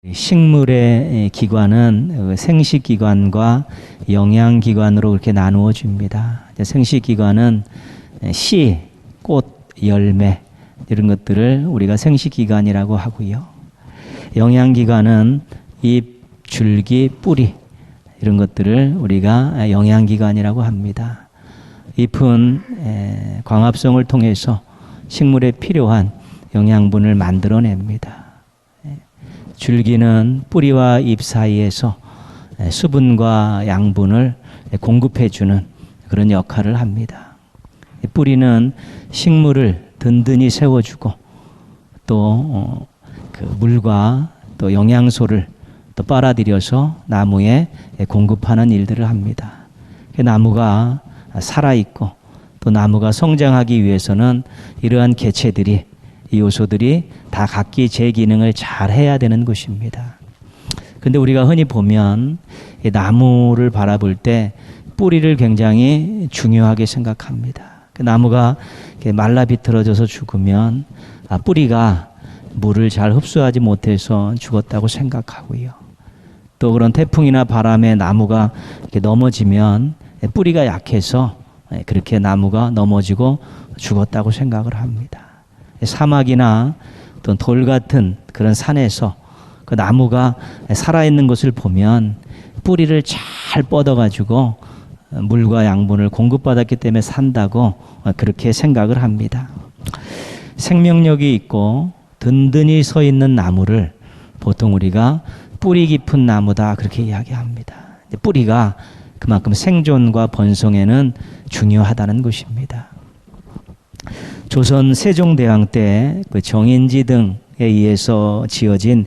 식물의 기관은 생식기관과 영양기관으로 그렇게 나누어 줍니다. 생식기관은 씨, 꽃, 열매 이런 것들을 우리가 생식기관이라고 하고요. 영양기관은 잎, 줄기, 뿌리 이런 것들을 우리가 영양기관이라고 합니다. 잎은 광합성을 통해서 식물에 필요한 영양분을 만들어냅니다. 줄기는 뿌리와 잎 사이에서 수분과 양분을 공급해주는 그런 역할을 합니다. 뿌리는 식물을 든든히 세워주고 또 그 물과 또 영양소를 또 빨아들여서 나무에 공급하는 일들을 합니다. 나무가 살아있고 또 나무가 성장하기 위해서는 이러한 개체들이 이 요소들이 다 각기 제 기능을 잘 해야 되는 것입니다. 근데 우리가 흔히 보면 이 나무를 바라볼 때 뿌리를 굉장히 중요하게 생각합니다. 그 나무가 말라 비틀어져서 죽으면 뿌리가 물을 잘 흡수하지 못해서 죽었다고 생각하고요. 또 그런 태풍이나 바람에 나무가 이렇게 넘어지면 뿌리가 약해서 그렇게 나무가 넘어지고 죽었다고 생각을 합니다. 사막이나 또 돌 같은 그런 산에서 그 나무가 살아있는 것을 보면 뿌리를 잘 뻗어가지고 물과 양분을 공급받았기 때문에 산다고 그렇게 생각을 합니다. 생명력이 있고 든든히 서 있는 나무를 보통 우리가 뿌리 깊은 나무다 그렇게 이야기합니다. 뿌리가 그만큼 생존과 번성에는 중요하다는 것입니다. 조선 세종대왕 때 그 정인지 등에 의해서 지어진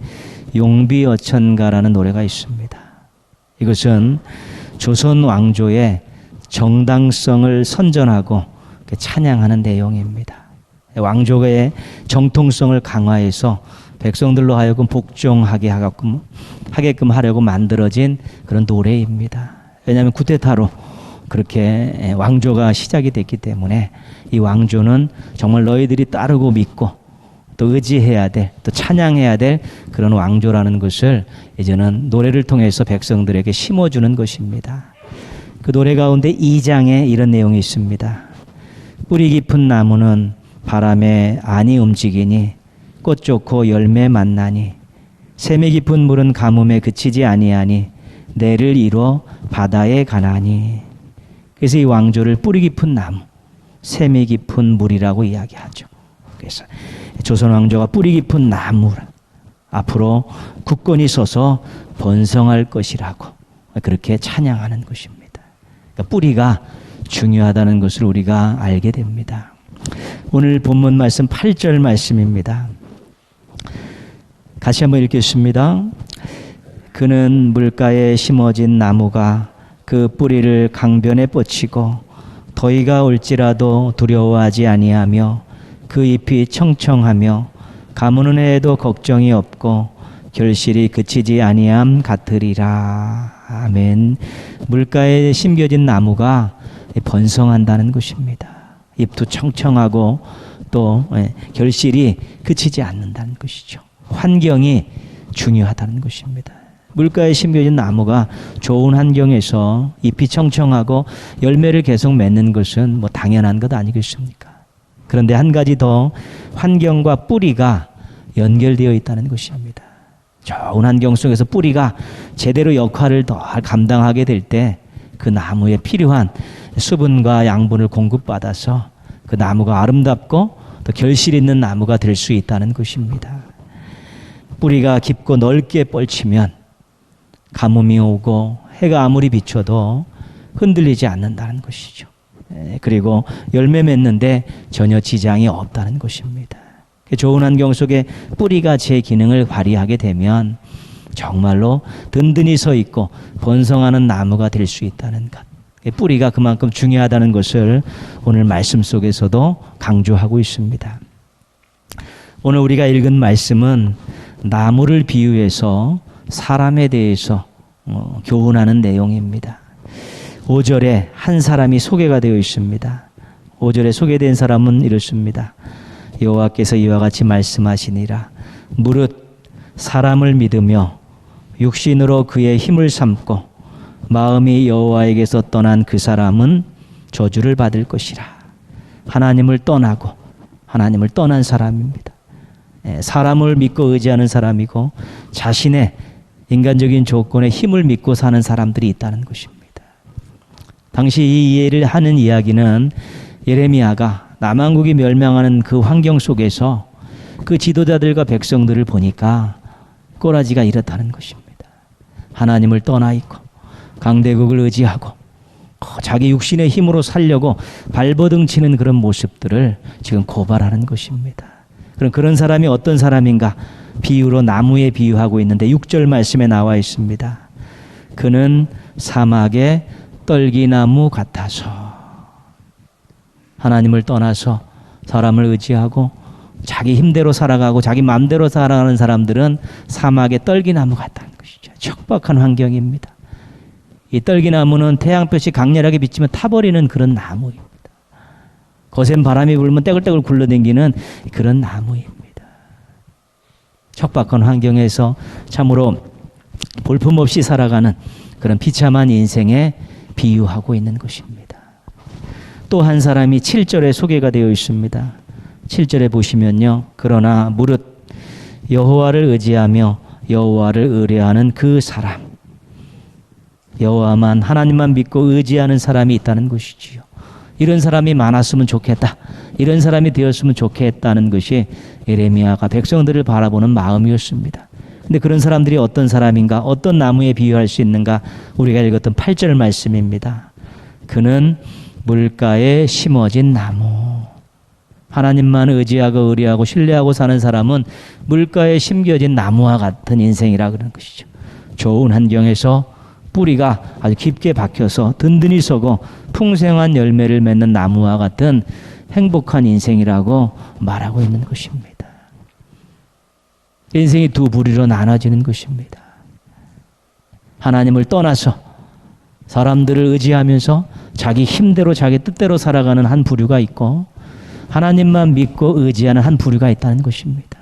용비어천가라는 노래가 있습니다. 이것은 조선 왕조의 정당성을 선전하고 찬양하는 내용입니다. 왕조의 정통성을 강화해서 백성들로 하여금 복종하게 하게끔 하려고 만들어진 그런 노래입니다. 왜냐하면 쿠데타로 그렇게 왕조가 시작이 됐기 때문에 이 왕조는 정말 너희들이 따르고 믿고 또 의지해야 될, 또 찬양해야 될 그런 왕조라는 것을 이제는 노래를 통해서 백성들에게 심어주는 것입니다. 그 노래 가운데 2장에 이런 내용이 있습니다. 뿌리 깊은 나무는 바람에 안이 움직이니 꽃 좋고 열매 만나니 샘이 깊은 물은 가뭄에 그치지 아니하니 내를 이뤄 바다에 가나니. 그래서 이 왕조를 뿌리 깊은 나무, 샘이 깊은 물이라고 이야기하죠. 그래서 조선 왕조가 뿌리 깊은 나무, 앞으로 굳건히 서서 번성할 것이라고 그렇게 찬양하는 것입니다. 그러니까 뿌리가 중요하다는 것을 우리가 알게 됩니다. 오늘 본문 말씀 8절 말씀입니다. 다시 한번 읽겠습니다. 그는 물가에 심어진 나무가 그 뿌리를 강변에 뻗치고 더위가 올지라도 두려워하지 아니하며 그 잎이 청청하며 가무는 해에도 걱정이 없고 결실이 그치지 아니함 같으리라. 아멘. 물가에 심겨진 나무가 번성한다는 것입니다. 잎도 청청하고 또 결실이 그치지 않는다는 것이죠. 환경이 중요하다는 것입니다. 물가에 심겨진 나무가 좋은 환경에서 잎이 청청하고 열매를 계속 맺는 것은 뭐 당연한 것 아니겠습니까? 그런데 한 가지 더, 환경과 뿌리가 연결되어 있다는 것입니다. 좋은 환경 속에서 뿌리가 제대로 역할을 더 감당하게 될 때 그 나무에 필요한 수분과 양분을 공급받아서 그 나무가 아름답고 또 결실 있는 나무가 될 수 있다는 것입니다. 뿌리가 깊고 넓게 뻗치면 가뭄이 오고 해가 아무리 비춰도 흔들리지 않는다는 것이죠. 그리고 열매 맺는데 전혀 지장이 없다는 것입니다. 좋은 환경 속에 뿌리가 제 기능을 발휘하게 되면 정말로 든든히 서 있고 번성하는 나무가 될 수 있다는 것. 뿌리가 그만큼 중요하다는 것을 오늘 말씀 속에서도 강조하고 있습니다. 오늘 우리가 읽은 말씀은 나무를 비유해서 사람에 대해서 교훈하는 내용입니다. 5절에 한 사람이 소개가 되어 있습니다. 5절에 소개된 사람은 이렇습니다. 여호와께서 이와 같이 말씀하시니라. 무릇 사람을 믿으며 육신으로 그의 힘을 삼고 마음이 여호와에게서 떠난 그 사람은 저주를 받을 것이라. 하나님을 떠나고 하나님을 떠난 사람입니다. 사람을 믿고 의지하는 사람이고 자신의 인간적인 조건에 힘을 믿고 사는 사람들이 있다는 것입니다. 당시 이 이해를 하는 이야기는 예레미야가 남왕국이 멸망하는 그 환경 속에서 그 지도자들과 백성들을 보니까 꼬라지가 이렇다는 것입니다. 하나님을 떠나 있고 강대국을 의지하고 자기 육신의 힘으로 살려고 발버둥 치는 그런 모습들을 지금 고발하는 것입니다. 그럼 그런 사람이 어떤 사람인가? 비유로 나무에 비유하고 있는데 6절 말씀에 나와 있습니다. 그는 사막의 떨기나무 같아서. 하나님을 떠나서 사람을 의지하고 자기 힘대로 살아가고 자기 마음대로 살아가는 사람들은 사막의 떨기나무 같다는 것이죠. 척박한 환경입니다. 이 떨기나무는 태양볕이 강렬하게 비치면 타버리는 그런 나무입니다. 거센 바람이 불면 떼굴떼굴 굴러다니는 그런 나무입니다. 척박한 환경에서 참으로 볼품없이 살아가는 그런 비참한 인생에 비유하고 있는 것입니다. 또 한 사람이 7절에 소개가 되어 있습니다. 7절에 보시면요. 그러나 무릇 여호와를 의지하며 여호와를 의뢰하는 그 사람, 여호와만 하나님만 믿고 의지하는 사람이 있다는 것이지요. 이런 사람이 많았으면 좋겠다. 이런 사람이 되었으면 좋겠다는 것이 예레미야가 백성들을 바라보는 마음이었습니다. 근데 그런 사람들이 어떤 사람인가? 어떤 나무에 비유할 수 있는가? 우리가 읽었던 8절 말씀입니다. 그는 물가에 심어진 나무. 하나님만 의지하고 의뢰하고 신뢰하고 사는 사람은 물가에 심겨진 나무와 같은 인생이라 그러는 것이죠. 좋은 환경에서 뿌리가 아주 깊게 박혀서 든든히 서고 풍성한 열매를 맺는 나무와 같은 행복한 인생이라고 말하고 있는 것입니다. 인생이 두 부류로 나눠지는 것입니다. 하나님을 떠나서 사람들을 의지하면서 자기 힘대로 자기 뜻대로 살아가는 한 부류가 있고 하나님만 믿고 의지하는 한 부류가 있다는 것입니다.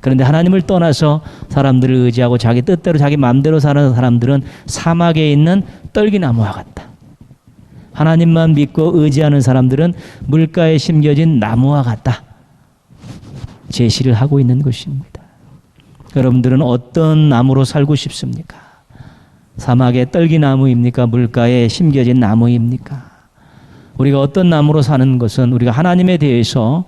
그런데 하나님을 떠나서 사람들을 의지하고 자기 뜻대로 자기 마음대로 사는 사람들은 사막에 있는 떨기나무와 같다. 하나님만 믿고 의지하는 사람들은 물가에 심겨진 나무와 같다. 제시를 하고 있는 것입니다. 여러분들은 어떤 나무로 살고 싶습니까? 사막의 떨기나무입니까? 물가에 심겨진 나무입니까? 우리가 어떤 나무로 사는 것은 우리가 하나님에 대해서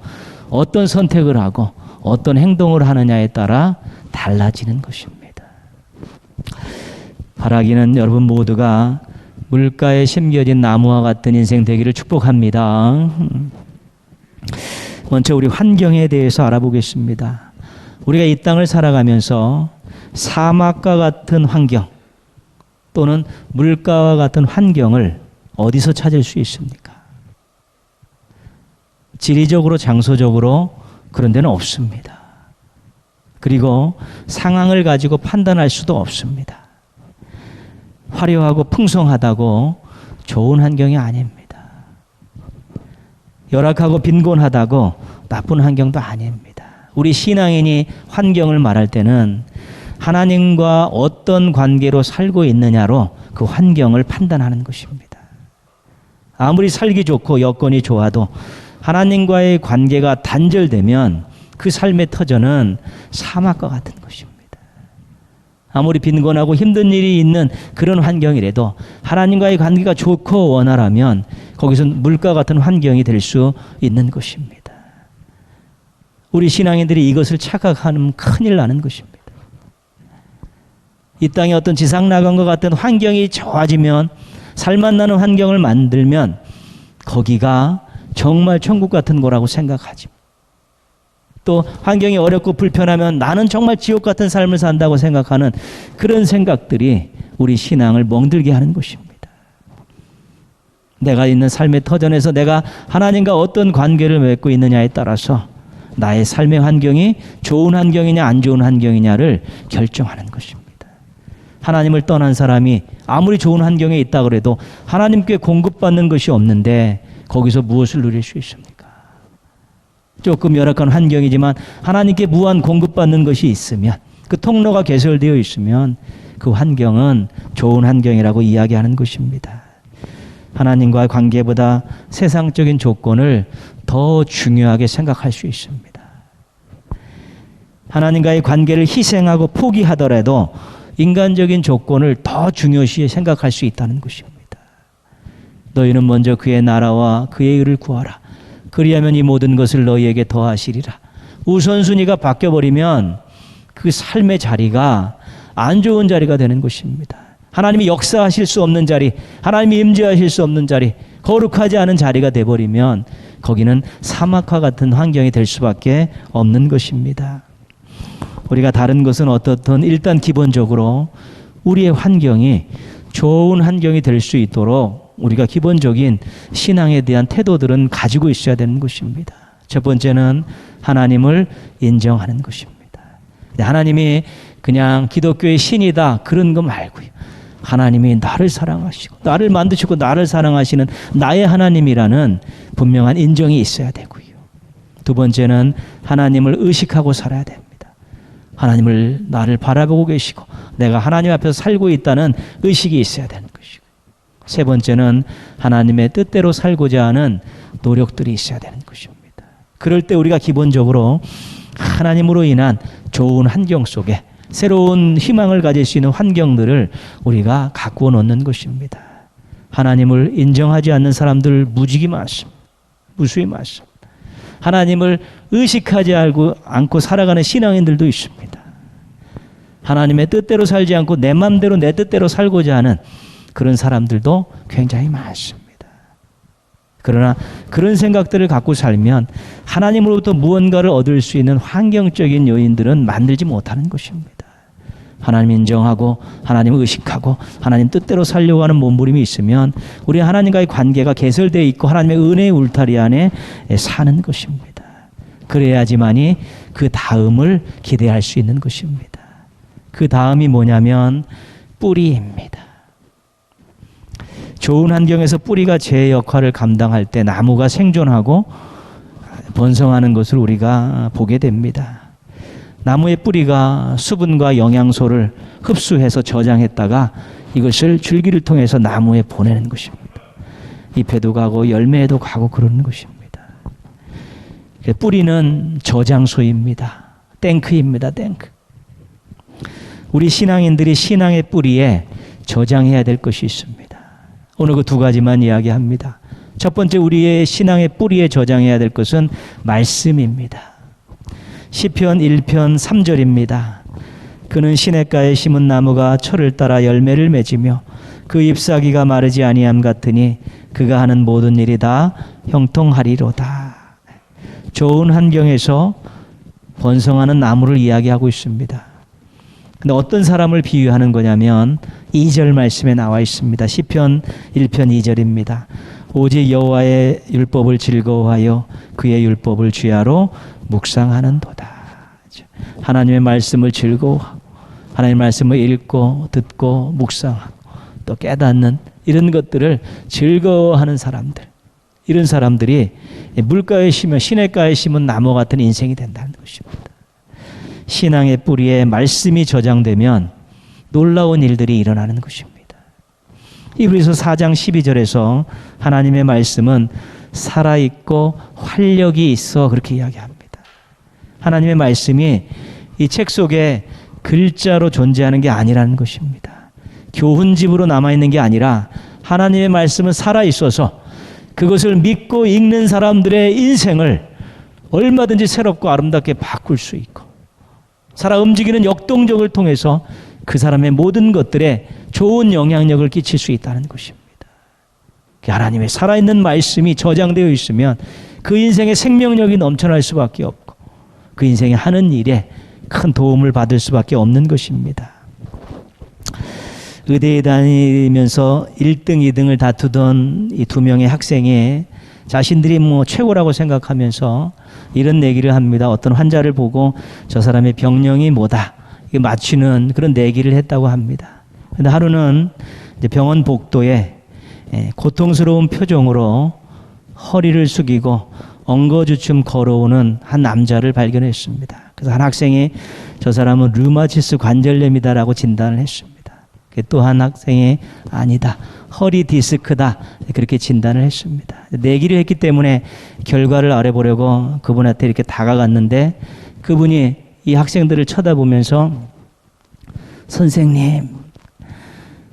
어떤 선택을 하고 어떤 행동을 하느냐에 따라 달라지는 것입니다. 바라기는 여러분 모두가 물가에 심겨진 나무와 같은 인생 되기를 축복합니다. 먼저 우리 환경에 대해서 알아보겠습니다. 우리가 이 땅을 살아가면서 사막과 같은 환경 또는 물가와 같은 환경을 어디서 찾을 수 있습니까? 지리적으로 장소적으로 그런 데는 없습니다. 그리고 상황을 가지고 판단할 수도 없습니다. 화려하고 풍성하다고 좋은 환경이 아닙니다. 열악하고 빈곤하다고 나쁜 환경도 아닙니다. 우리 신앙인이 환경을 말할 때는 하나님과 어떤 관계로 살고 있느냐로 그 환경을 판단하는 것입니다. 아무리 살기 좋고 여건이 좋아도 하나님과의 관계가 단절되면 그 삶의 터전은 사막과 같은 것입니다. 아무리 빈곤하고 힘든 일이 있는 그런 환경이라도 하나님과의 관계가 좋고 원활하면 거기서는 물과 같은 환경이 될 수 있는 것입니다. 우리 신앙인들이 이것을 착각하면 큰일 나는 것입니다. 이 땅에 어떤 지상 나간과 같은 환경이 좋아지면 살만 나는 환경을 만들면 거기가 정말 천국 같은 거라고 생각하지. 또 환경이 어렵고 불편하면 나는 정말 지옥 같은 삶을 산다고 생각하는 그런 생각들이 우리 신앙을 멍들게 하는 것입니다. 내가 있는 삶의 터전에서 내가 하나님과 어떤 관계를 맺고 있느냐에 따라서 나의 삶의 환경이 좋은 환경이냐 안 좋은 환경이냐를 결정하는 것입니다. 하나님을 떠난 사람이 아무리 좋은 환경에 있다 그래도 하나님께 공급받는 것이 없는데 거기서 무엇을 누릴 수 있습니까? 조금 열악한 환경이지만 하나님께 무한 공급받는 것이 있으면, 그 통로가 개설되어 있으면 그 환경은 좋은 환경이라고 이야기하는 것입니다. 하나님과의 관계보다 세상적인 조건을 더 중요하게 생각할 수 있습니다. 하나님과의 관계를 희생하고 포기하더라도 인간적인 조건을 더 중요시 생각할 수 있다는 것입니다. 너희는 먼저 그의 나라와 그의 의를 구하라. 그리하면 이 모든 것을 너희에게 더하시리라. 우선순위가 바뀌어버리면 그 삶의 자리가 안 좋은 자리가 되는 것입니다. 하나님이 역사하실 수 없는 자리, 하나님이 임재하실 수 없는 자리, 거룩하지 않은 자리가 되어버리면 거기는 사막과 같은 환경이 될 수밖에 없는 것입니다. 우리가 다른 것은 어떻든 일단 기본적으로 우리의 환경이 좋은 환경이 될 수 있도록 우리가 기본적인 신앙에 대한 태도들은 가지고 있어야 되는 것입니다. 첫 번째는 하나님을 인정하는 것입니다. 하나님이 그냥 기독교의 신이다 그런 거 말고요. 하나님이 나를 사랑하시고 나를 만드시고 나를 사랑하시는 나의 하나님이라는 분명한 인정이 있어야 되고요. 두 번째는 하나님을 의식하고 살아야 됩니다. 하나님을 나를 바라보고 계시고 내가 하나님 앞에서 살고 있다는 의식이 있어야 되는 것이고, 세 번째는 하나님의 뜻대로 살고자 하는 노력들이 있어야 되는 것입니다. 그럴 때 우리가 기본적으로 하나님으로 인한 좋은 환경 속에 새로운 희망을 가질 수 있는 환경들을 우리가 가꾸어 놓는 것입니다. 하나님을 인정하지 않는 사람들 무지개 많습니다. 무수히 많습니다. 하나님을 의식하지 않고 살아가는 신앙인들도 있습니다. 하나님의 뜻대로 살지 않고 내 마음대로 내 뜻대로 살고자 하는 그런 사람들도 굉장히 많습니다. 그러나 그런 생각들을 갖고 살면 하나님으로부터 무언가를 얻을 수 있는 환경적인 요인들은 만들지 못하는 것입니다. 하나님 인정하고 하나님 의식하고 하나님 뜻대로 살려고 하는 몸부림이 있으면 우리 하나님과의 관계가 개설되어 있고 하나님의 은혜의 울타리 안에 사는 것입니다. 그래야지만이 그 다음을 기대할 수 있는 것입니다. 그 다음이 뭐냐면 뿌리입니다. 좋은 환경에서 뿌리가 제 역할을 감당할 때 나무가 생존하고 번성하는 것을 우리가 보게 됩니다. 나무의 뿌리가 수분과 영양소를 흡수해서 저장했다가 이것을 줄기를 통해서 나무에 보내는 것입니다. 잎에도 가고 열매에도 가고 그러는 것입니다. 뿌리는 저장소입니다. 탱크입니다. 탱크. 우리 신앙인들이 신앙의 뿌리에 저장해야 될 것이 있습니다. 오늘 그 두 가지만 이야기합니다. 첫 번째, 우리의 신앙의 뿌리에 저장해야 될 것은 말씀입니다. 시편 1편 3절입니다. 그는 시냇가에 심은 나무가 철을 따라 열매를 맺으며 그 잎사귀가 마르지 아니함 같으니 그가 하는 모든 일이 다 형통하리로다. 좋은 환경에서 번성하는 나무를 이야기하고 있습니다. 근데 어떤 사람을 비유하는 거냐면 2절 말씀에 나와 있습니다. 시편 1편 2절입니다. 오직 여호와의 율법을 즐거워하여 그의 율법을 주야로 묵상하는도다. 하나님의 말씀을 즐거워하고 하나님의 말씀을 읽고 듣고 묵상하고 또 깨닫는 이런 것들을 즐거워하는 사람들, 이런 사람들이 물가에 심은 시냇가에 심은 나무 같은 인생이 된다는 것입니다. 신앙의 뿌리에 말씀이 저장되면 놀라운 일들이 일어나는 것입니다. 히브리서 4장 12절에서 하나님의 말씀은 살아있고 활력이 있어 그렇게 이야기합니다. 하나님의 말씀이 이 책 속에 글자로 존재하는 게 아니라는 것입니다. 교훈집으로 남아있는 게 아니라 하나님의 말씀은 살아있어서 그것을 믿고 읽는 사람들의 인생을 얼마든지 새롭고 아름답게 바꿀 수 있고 살아 움직이는 역동적을 통해서 그 사람의 모든 것들에 좋은 영향력을 끼칠 수 있다는 것입니다. 하나님의 살아있는 말씀이 저장되어 있으면 그 인생의 생명력이 넘쳐날 수밖에 없고 그 인생이 하는 일에 큰 도움을 받을 수밖에 없는 것입니다. 의대에 다니면서 1등, 2등을 다투던 이 두 명의 학생이 자신들이 최고라고 생각하면서 이런 얘기를 합니다. 어떤 환자를 보고 저 사람의 병령이 뭐다 맞추는 그런 내기를 했다고 합니다. 그런데 하루는 이제 병원 복도에 고통스러운 표정으로 허리를 숙이고 엉거주춤 걸어오는 한 남자를 발견했습니다. 그래서 한 학생이 저 사람은 류마티스 관절염이다라고 진단을 했습니다. 또 한 학생이 아니다, 허리 디스크다, 그렇게 진단을 했습니다. 내기를 했기 때문에 결과를 알아보려고 그분한테 이렇게 다가갔는데 그분이 이 학생들을 쳐다보면서 선생님,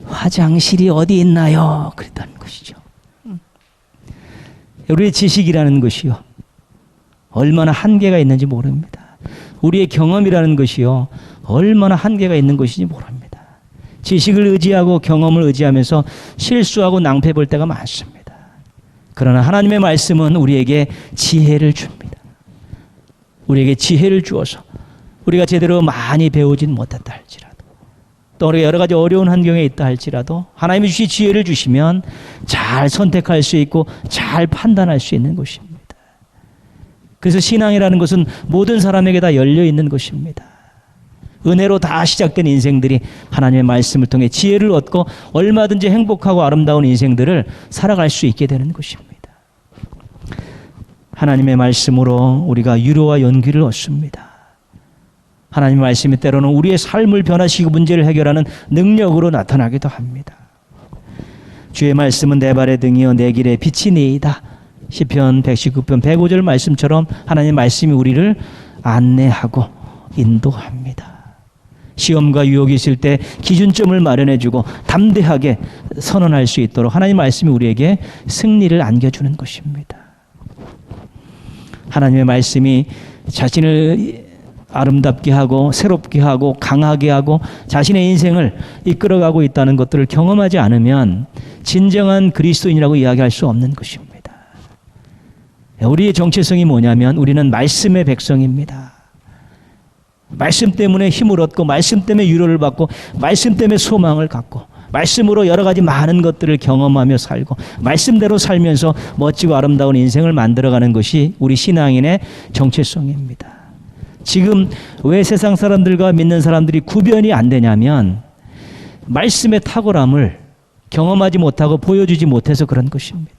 화장실이 어디 있나요? 그랬다는 것이죠. 우리의 지식이라는 것이요, 얼마나 한계가 있는지 모릅니다. 우리의 경험이라는 것이요, 얼마나 한계가 있는 것인지 모릅니다. 지식을 의지하고 경험을 의지하면서 실수하고 낭패 볼 때가 많습니다. 그러나 하나님의 말씀은 우리에게 지혜를 줍니다. 우리에게 지혜를 주어서 우리가 제대로 많이 배우진 못했다 할지라도, 또 우리가 여러 가지 어려운 환경에 있다 할지라도 하나님이 주신 지혜를 주시면 잘 선택할 수 있고 잘 판단할 수 있는 것입니다. 그래서 신앙이라는 것은 모든 사람에게 다 열려 있는 것입니다. 은혜로 다 시작된 인생들이 하나님의 말씀을 통해 지혜를 얻고 얼마든지 행복하고 아름다운 인생들을 살아갈 수 있게 되는 것입니다. 하나님의 말씀으로 우리가 위로와 연기를 얻습니다. 하나님의 말씀이 때로는 우리의 삶을 변화시키고 문제를 해결하는 능력으로 나타나기도 합니다. 주의 말씀은 내 발의 등이요 내 길의 빛이니이다. 시편 119편 105절 말씀처럼 하나님의 말씀이 우리를 안내하고 인도합니다. 시험과 유혹이 있을 때 기준점을 마련해주고 담대하게 선언할 수 있도록 하나님의 말씀이 우리에게 승리를 안겨주는 것입니다. 하나님의 말씀이 자신을 아름답게 하고 새롭게 하고 강하게 하고 자신의 인생을 이끌어가고 있다는 것들을 경험하지 않으면 진정한 그리스도인이라고 이야기할 수 없는 것입니다. 우리의 정체성이 뭐냐면 우리는 말씀의 백성입니다. 말씀 때문에 힘을 얻고 말씀 때문에 위로를 받고 말씀 때문에 소망을 갖고 말씀으로 여러 가지 많은 것들을 경험하며 살고 말씀대로 살면서 멋지고 아름다운 인생을 만들어가는 것이 우리 신앙인의 정체성입니다. 지금 왜 세상 사람들과 믿는 사람들이 구별이 안 되냐면 말씀의 탁월함을 경험하지 못하고 보여주지 못해서 그런 것입니다.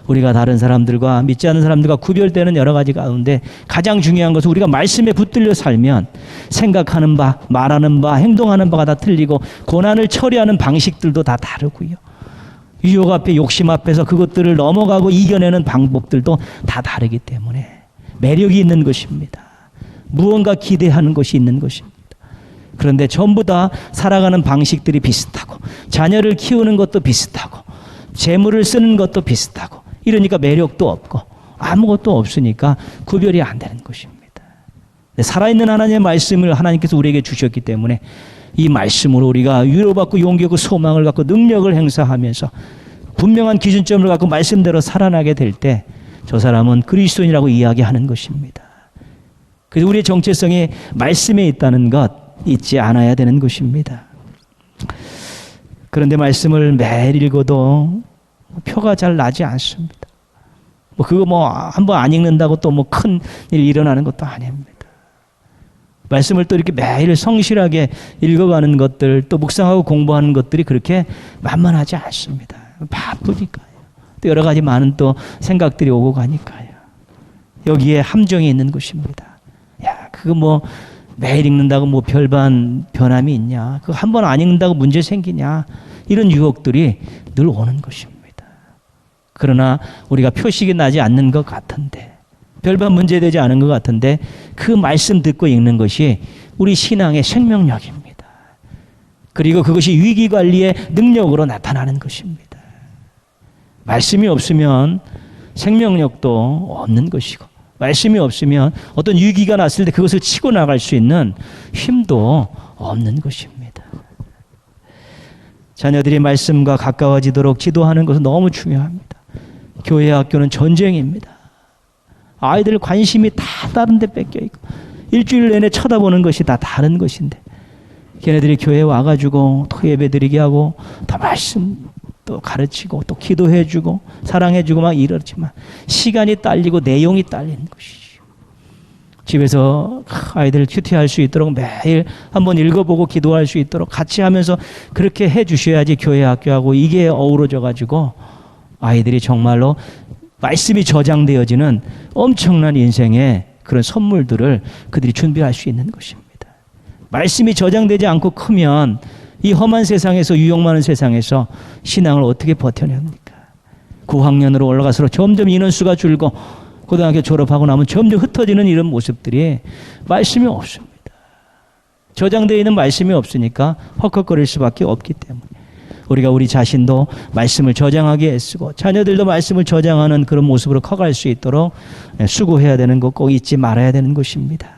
우리가 다른 사람들과 믿지 않는 사람들과 구별되는 여러 가지 가운데 가장 중요한 것은 우리가 말씀에 붙들려 살면 생각하는 바, 말하는 바, 행동하는 바가 다 틀리고 고난을 처리하는 방식들도 다 다르고요. 유혹 앞에 욕심 앞에서 그것들을 넘어가고 이겨내는 방법들도 다 다르기 때문에 매력이 있는 것입니다. 무언가 기대하는 것이 있는 것입니다. 그런데 전부 다 살아가는 방식들이 비슷하고 자녀를 키우는 것도 비슷하고 재물을 쓰는 것도 비슷하고 이러니까 매력도 없고 아무것도 없으니까 구별이 안 되는 것입니다. 살아있는 하나님의 말씀을 하나님께서 우리에게 주셨기 때문에 이 말씀으로 우리가 위로받고 용기하고 소망을 갖고 능력을 행사하면서 분명한 기준점을 갖고 말씀대로 살아나게 될 때 저 사람은 그리스도인이라고 이야기하는 것입니다. 그래서 우리의 정체성이 말씀에 있다는 것 잊지 않아야 되는 것입니다. 그런데 말씀을 매일 읽어도 표가 잘 나지 않습니다. 그거 한번 안 읽는다고 또 큰 일이 일어나는 것도 아닙니다. 말씀을 또 이렇게 매일 성실하게 읽어가는 것들, 또 묵상하고 공부하는 것들이 그렇게 만만하지 않습니다. 바쁘니까요. 또 여러 가지 많은 또 생각들이 오고 가니까요. 여기에 함정이 있는 것입니다. 야, 그거 매일 읽는다고 별반 변함이 있냐? 그거 한 번 안 읽는다고 문제 생기냐? 이런 유혹들이 늘 오는 것입니다. 그러나 우리가 표식이 나지 않는 것 같은데, 별반 문제되지 않은 것 같은데 그 말씀 듣고 읽는 것이 우리 신앙의 생명력입니다. 그리고 그것이 위기관리의 능력으로 나타나는 것입니다. 말씀이 없으면 생명력도 없는 것이고 말씀이 없으면 어떤 위기가 났을 때 그것을 치고 나갈 수 있는 힘도 없는 것입니다. 자녀들이 말씀과 가까워지도록 지도하는 것은 너무 중요합니다. 교회 학교는 전쟁입니다. 아이들 관심이 다 다른 데 뺏겨 있고 일주일 내내 쳐다보는 것이 다 다른 것인데 걔네들이 교회에 와가지고 또 예배드리게 하고 또 말씀 또 가르치고 또 기도해주고 사랑해주고 막 이러지만 시간이 딸리고 내용이 딸리는 것이죠. 집에서 아이들 큐티할 수 있도록 매일 한번 읽어보고 기도할 수 있도록 같이 하면서 그렇게 해주셔야지 교회 학교하고 이게 어우러져 가지고 아이들이 정말로 말씀이 저장되어지는 엄청난 인생의 그런 선물들을 그들이 준비할 수 있는 것입니다. 말씀이 저장되지 않고 크면 이 험한 세상에서, 유혹 많은 세상에서 신앙을 어떻게 버텨냅니까? 9학년으로 올라갈수록 점점 인원수가 줄고 고등학교 졸업하고 나면 점점 흩어지는 이런 모습들이 말씀이 없습니다. 저장되어 있는 말씀이 없으니까 헉헉거릴 수밖에 없기 때문에 우리가 우리 자신도 말씀을 저장하게 애쓰고 자녀들도 말씀을 저장하는 그런 모습으로 커갈 수 있도록 수고해야 되는 것 꼭 잊지 말아야 되는 것입니다.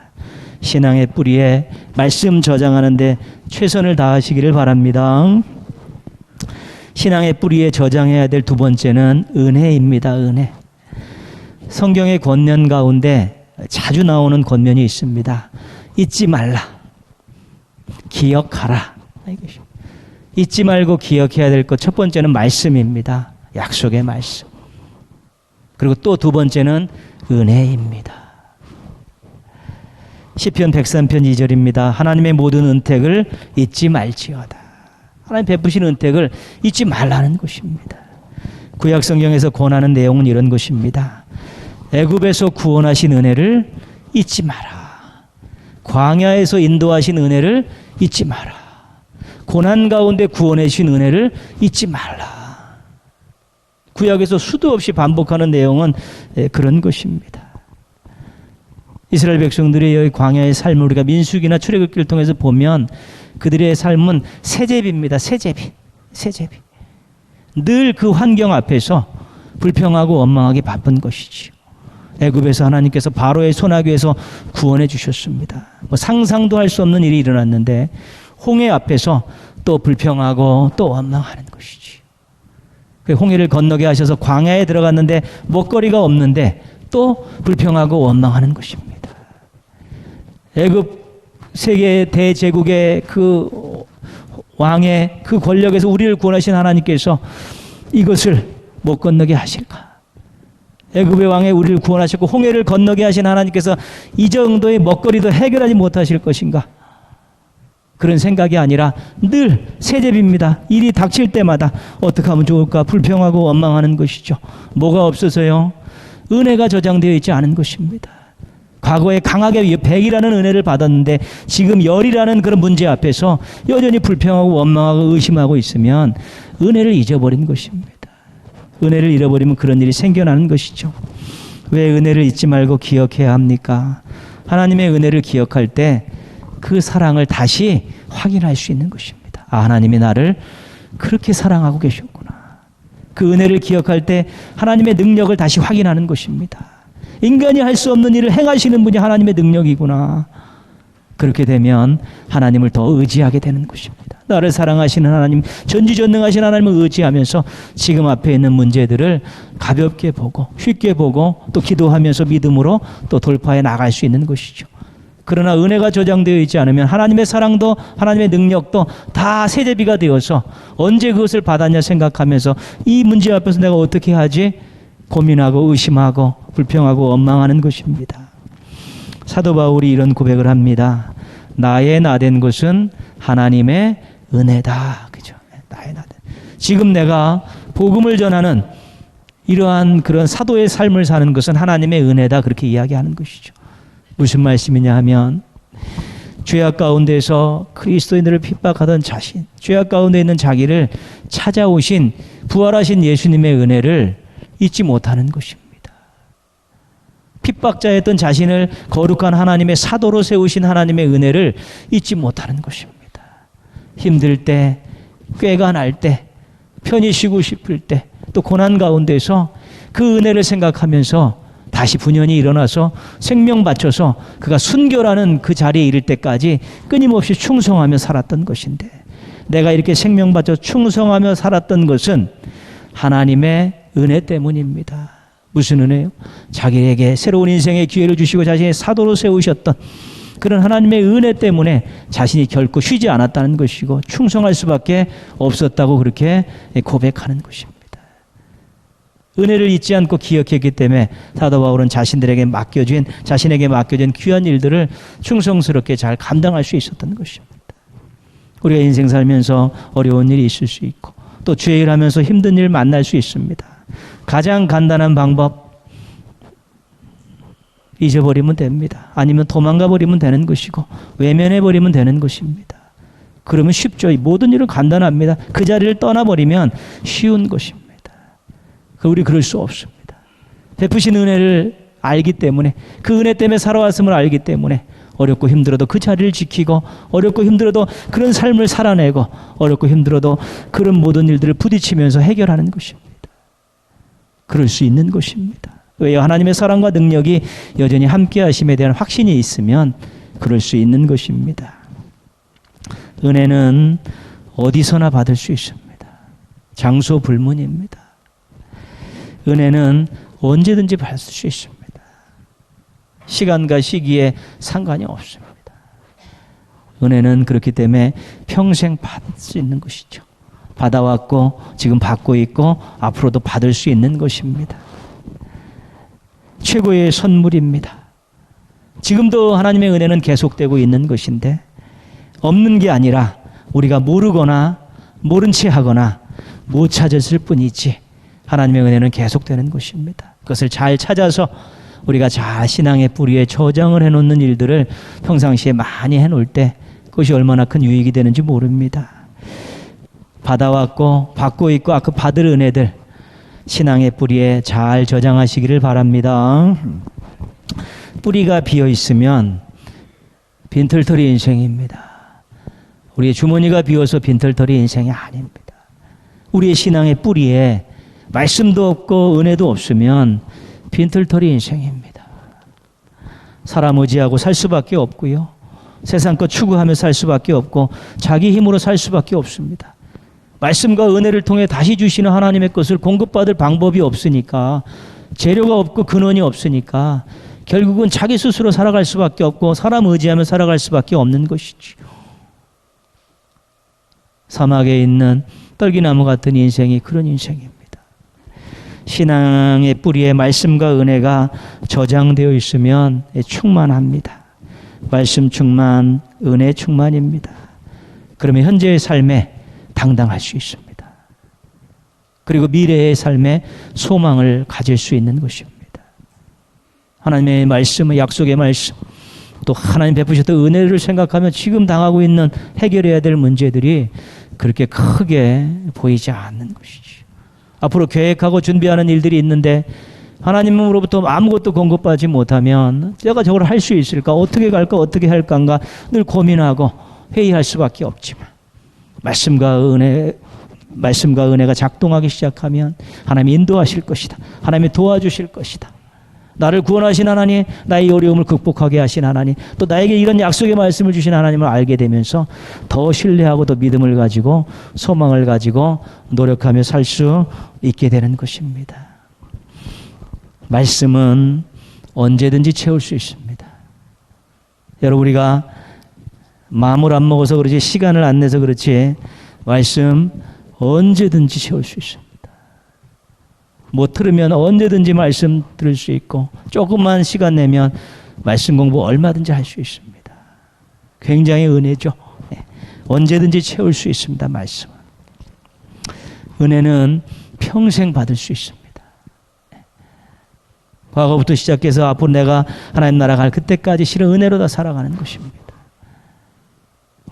신앙의 뿌리에 말씀 저장하는 데 최선을 다하시기를 바랍니다. 신앙의 뿌리에 저장해야 될 두 번째는 은혜입니다. 은혜. 성경의 권면 가운데 자주 나오는 권면이 있습니다. 잊지 말라. 기억하라. 잊지 말고 기억해야 될 것 첫 번째는 말씀입니다. 약속의 말씀. 그리고 또 두 번째는 은혜입니다. 시편 103편 2절입니다. 하나님의 모든 은택을 잊지 말지어다. 하나님 베푸신 은택을 잊지 말라는 것입니다. 구약 성경에서 권하는 내용은 이런 것입니다. 애굽에서 구원하신 은혜를 잊지 마라. 광야에서 인도하신 은혜를 잊지 마라. 고난 가운데 구원해 주신 은혜를 잊지 말라. 구약에서 수도 없이 반복하는 내용은 그런 것입니다. 이스라엘 백성들의 여기 광야의 삶을 우리가 민수기나 출애굽기를 통해서 보면 그들의 삶은 세제비입니다. 세제비. 늘 그 환경 앞에서 불평하고 원망하기 바쁜 것이지요. 애굽에서 하나님께서 바로의 손아귀에서 구원해 주셨습니다. 상상도 할 수 없는 일이 일어났는데 홍해 앞에서 또 불평하고 또 원망하는 것이지. 홍해를 건너게 하셔서 광야에 들어갔는데 먹거리가 없는데 또 불평하고 원망하는 것입니다. 애굽 세계 대제국의 그 왕의 그 권력에서 우리를 구원하신 하나님께서 이것을 못 건너게 하실까? 애굽의 왕의 우리를 구원하셨고 홍해를 건너게 하신 하나님께서 이 정도의 먹거리도 해결하지 못하실 것인가? 그런 생각이 아니라 늘 세제비입니다. 일이 닥칠 때마다 어떻게 하면 좋을까 불평하고 원망하는 것이죠. 뭐가 없어서요? 은혜가 저장되어 있지 않은 것입니다. 과거에 강하게 백이라는 은혜를 받았는데 지금 열이라는 그런 문제 앞에서 여전히 불평하고 원망하고 의심하고 있으면 은혜를 잊어버린 것입니다. 은혜를 잃어버리면 그런 일이 생겨나는 것이죠. 왜 은혜를 잊지 말고 기억해야 합니까? 하나님의 은혜를 기억할 때 그 사랑을 다시 확인할 수 있는 것입니다. 아, 하나님이 나를 그렇게 사랑하고 계셨구나. 그 은혜를 기억할 때 하나님의 능력을 다시 확인하는 것입니다. 인간이 할 수 없는 일을 행하시는 분이 하나님의 능력이구나. 그렇게 되면 하나님을 더 의지하게 되는 것입니다. 나를 사랑하시는 하나님, 전지전능하신 하나님을 의지하면서 지금 앞에 있는 문제들을 가볍게 보고 쉽게 보고 또 기도하면서 믿음으로 또 돌파해 나갈 수 있는 것이죠. 그러나 은혜가 저장되어 있지 않으면 하나님의 사랑도 하나님의 능력도 다 세제비가 되어서 언제 그것을 받았냐 생각하면서 이 문제 앞에서 내가 어떻게 하지? 고민하고 의심하고 불평하고 원망하는 것입니다. 사도 바울이 이런 고백을 합니다. 나의 나된 것은 하나님의 은혜다. 그죠? 나의 나된. 지금 내가 복음을 전하는 이러한 그런 사도의 삶을 사는 것은 하나님의 은혜다. 그렇게 이야기하는 것이죠. 무슨 말씀이냐 하면 죄악 가운데서 그리스도인들을 핍박하던 자신, 죄악 가운데 있는 자기를 찾아오신 부활하신 예수님의 은혜를 잊지 못하는 것입니다. 핍박자였던 자신을 거룩한 하나님의 사도로 세우신 하나님의 은혜를 잊지 못하는 것입니다. 힘들 때, 꾀가 날 때, 편히 쉬고 싶을 때, 또 고난 가운데서 그 은혜를 생각하면서 다시 분연히 일어나서 생명 바쳐서 그가 순교라는 그 자리에 이를 때까지 끊임없이 충성하며 살았던 것인데, 내가 이렇게 생명 바쳐 충성하며 살았던 것은 하나님의 은혜 때문입니다. 무슨 은혜요? 자기에게 새로운 인생의 기회를 주시고 자신의 사도로 세우셨던 그런 하나님의 은혜 때문에 자신이 결코 쉬지 않았다는 것이고 충성할 수밖에 없었다고 그렇게 고백하는 것입니다. 은혜를 잊지 않고 기억했기 때문에 사도 바울은 자신에게 맡겨진 귀한 일들을 충성스럽게 잘 감당할 수 있었던 것입니다. 우리가 인생 살면서 어려운 일이 있을 수 있고 또 죄일 하면서 힘든 일 만날 수 있습니다. 가장 간단한 방법, 잊어버리면 됩니다. 아니면 도망가 버리면 되는 것이고 외면해 버리면 되는 것입니다. 그러면 쉽죠. 모든 일은 간단합니다. 그 자리를 떠나버리면 쉬운 것입니다. 우리 그럴 수 없습니다. 베푸신 은혜를 알기 때문에, 그 은혜 때문에 살아왔음을 알기 때문에 어렵고 힘들어도 그 자리를 지키고, 어렵고 힘들어도 그런 삶을 살아내고, 어렵고 힘들어도 그런 모든 일들을 부딪히면서 해결하는 것입니다. 그럴 수 있는 것입니다. 왜요? 하나님의 사랑과 능력이 여전히 함께 하심에 대한 확신이 있으면 그럴 수 있는 것입니다. 은혜는 어디서나 받을 수 있습니다. 장소 불문입니다. 은혜는 언제든지 받을 수 있습니다. 시간과 시기에 상관이 없습니다. 은혜는 그렇기 때문에 평생 받을 수 있는 것이죠. 받아왔고 지금 받고 있고 앞으로도 받을 수 있는 것입니다. 최고의 선물입니다. 지금도 하나님의 은혜는 계속되고 있는 것인데, 없는 게 아니라 우리가 모르거나 모른 채 하거나 못 찾았을 뿐이지 하나님의 은혜는 계속되는 것입니다. 그것을 잘 찾아서 우리가 잘 신앙의 뿌리에 저장을 해놓는 일들을 평상시에 많이 해놓을 때 그것이 얼마나 큰 유익이 되는지 모릅니다. 받아왔고 받고 있고 그 받을 은혜들 신앙의 뿌리에 잘 저장하시기를 바랍니다. 뿌리가 비어 있으면 빈털터리 인생입니다. 우리의 주머니가 비어서 빈털터리 인생이 아닙니다. 우리의 신앙의 뿌리에 말씀도 없고 은혜도 없으면 빈털터리 인생입니다. 사람 의지하고 살 수밖에 없고요. 세상 것 추구하며 살 수밖에 없고 자기 힘으로 살 수밖에 없습니다. 말씀과 은혜를 통해 다시 주시는 하나님의 것을 공급받을 방법이 없으니까, 재료가 없고 근원이 없으니까 결국은 자기 스스로 살아갈 수밖에 없고 사람 의지하며 살아갈 수밖에 없는 것이죠. 사막에 있는 떨기나무 같은 인생이 그런 인생입니다. 신앙의 뿌리에 말씀과 은혜가 저장되어 있으면 충만합니다. 말씀 충만, 은혜 충만입니다. 그러면 현재의 삶에 당당할 수 있습니다. 그리고 미래의 삶에 소망을 가질 수 있는 것입니다. 하나님의 말씀의 약속의 말씀, 또 하나님 베푸셨던 은혜를 생각하면 지금 당하고 있는 해결해야 될 문제들이 그렇게 크게 보이지 않는 것이죠. 앞으로 계획하고 준비하는 일들이 있는데 하나님으로부터 아무것도 공급받지 못하면 내가 저걸 할 수 있을까? 어떻게 갈까? 어떻게 할까인가? 늘 고민하고 회의할 수밖에 없지만 말씀과 은혜가 작동하기 시작하면 하나님이 인도하실 것이다. 하나님이 도와주실 것이다. 나를 구원하신 하나님, 나의 어려움을 극복하게 하신 하나님, 또 나에게 이런 약속의 말씀을 주신 하나님을 알게 되면서 더 신뢰하고 더 믿음을 가지고 소망을 가지고 노력하며 살 수 있게 되는 것입니다. 말씀은 언제든지 채울 수 있습니다. 여러분, 우리가 마음을 안 먹어서 그렇지, 시간을 안 내서 그렇지, 말씀 언제든지 채울 수 있습니다. 못 들으면 언제든지 말씀 들을 수 있고, 조금만 시간 내면 말씀 공부 얼마든지 할 수 있습니다. 굉장히 은혜죠. 언제든지 채울 수 있습니다. 말씀은. 은혜는 평생 받을 수 있습니다. 과거부터 시작해서 앞으로 내가 하나님 나라 갈 그때까지 실은 은혜로 다 살아가는 것입니다.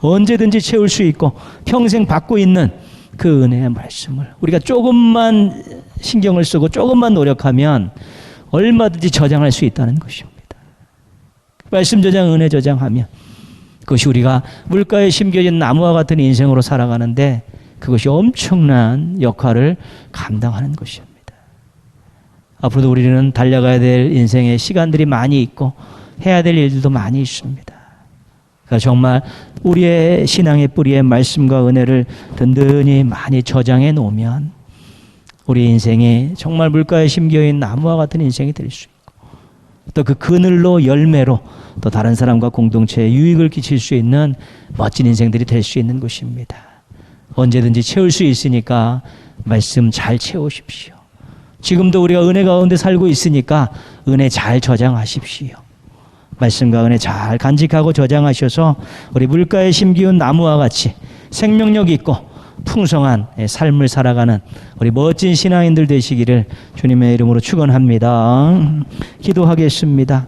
언제든지 채울 수 있고 평생 받고 있는 그 은혜의 말씀을 우리가 조금만 신경을 쓰고 조금만 노력하면 얼마든지 저장할 수 있다는 것입니다. 말씀 저장, 은혜 저장하면 그것이 우리가 물가에 심겨진 나무와 같은 인생으로 살아가는데 그것이 엄청난 역할을 감당하는 것입니다. 앞으로도 우리는 달려가야 될 인생의 시간들이 많이 있고 해야 될 일들도 많이 있습니다. 그러니까 정말 우리의 신앙의 뿌리에 말씀과 은혜를 든든히 많이 저장해 놓으면 우리 인생이 정말 물가에 심겨있는 나무와 같은 인생이 될 수 있고, 또 그 그늘로 열매로 또 다른 사람과 공동체에 유익을 끼칠 수 있는 멋진 인생들이 될 수 있는 것입니다. 언제든지 채울 수 있으니까 말씀 잘 채우십시오. 지금도 우리가 은혜 가운데 살고 있으니까 은혜 잘 저장하십시오. 말씀과 은혜 잘 간직하고 저장하셔서 우리 물가에 심기운 나무와 같이 생명력 있고 풍성한 삶을 살아가는 우리 멋진 신앙인들 되시기를 주님의 이름으로 축원합니다. 기도하겠습니다.